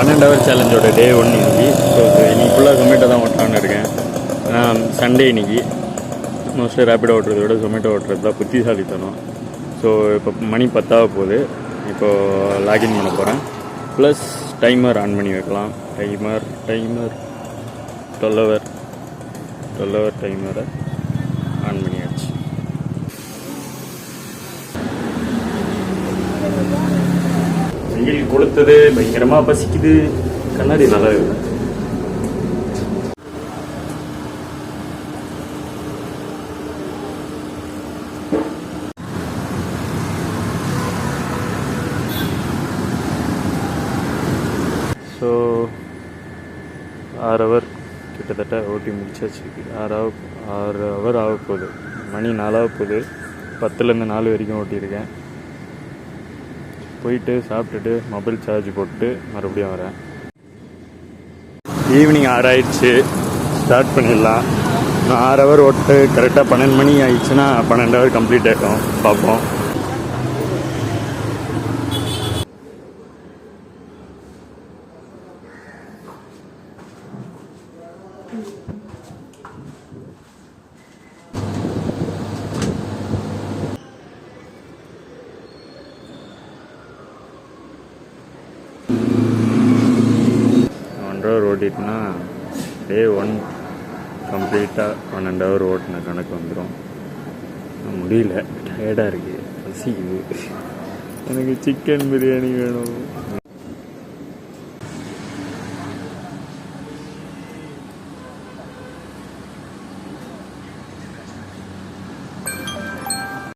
12 hour சேலஞ்சோட டே 1 இன்னைக்கு. So இன்னைக்கு ஃபுல்லாக ஜொமேட்டோ தான் ஓட்டலான்னு இருக்கேன். ஏன்னா சண்டே இன்னைக்கு மோஸ்ட்லி ரேப்பிடோ ஓட்டுறதை விட ஜொமேட்டோ ஓட்டுறது தான் புத்திசாலித்தனம். ஸோ இப்போ மணி 10 போகுது. இப்போது லாகின் பண்ண போகிறேன். ப்ளஸ் டைமர் ஆன் பண்ணி வைக்கலாம். டைமர் 12 ஹவர் டைமரை ஆன் பண்ணியாச்சு. வெயில் கொளுத்தது, பயங்கரமாக பசிக்குது. கண்ணாடி நல்லா இருக்கு. ஸோ 6 ஹவர் கிட்டத்தட்ட ஓட்டி முடிச்சாச்சு. 6 ஹவர் ஆக போகுது. மணி 4 போகுது. 10லேருந்து 4 வரைக்கும் ஓட்டியிருக்கேன். போயிட்டு சாப்பிட்டுட்டு மொபைல் சார்ஜ் போட்டு மறுபடியும் வரேன். ஈவினிங் 6 ஆயிடுச்சு. ஸ்டார்ட் பண்ணிடலாம். 6 ஹவர் ஓட்டு கரெக்டாக 12 மணி ஆயிடுச்சுன்னா 12 ஹவர் கம்ப்ளீட் ஆகிடும். பார்ப்போம். ஓட்டிட்டுனா டே 1 கம்ப்ளீட்டாக 12 ஹவர் ஓட்டின கணக்கு வந்துடும். முடியல, டயர்டாக இருக்குது, பசிக்குது. எனக்கு சிக்கன் பிரியாணி வேணும்.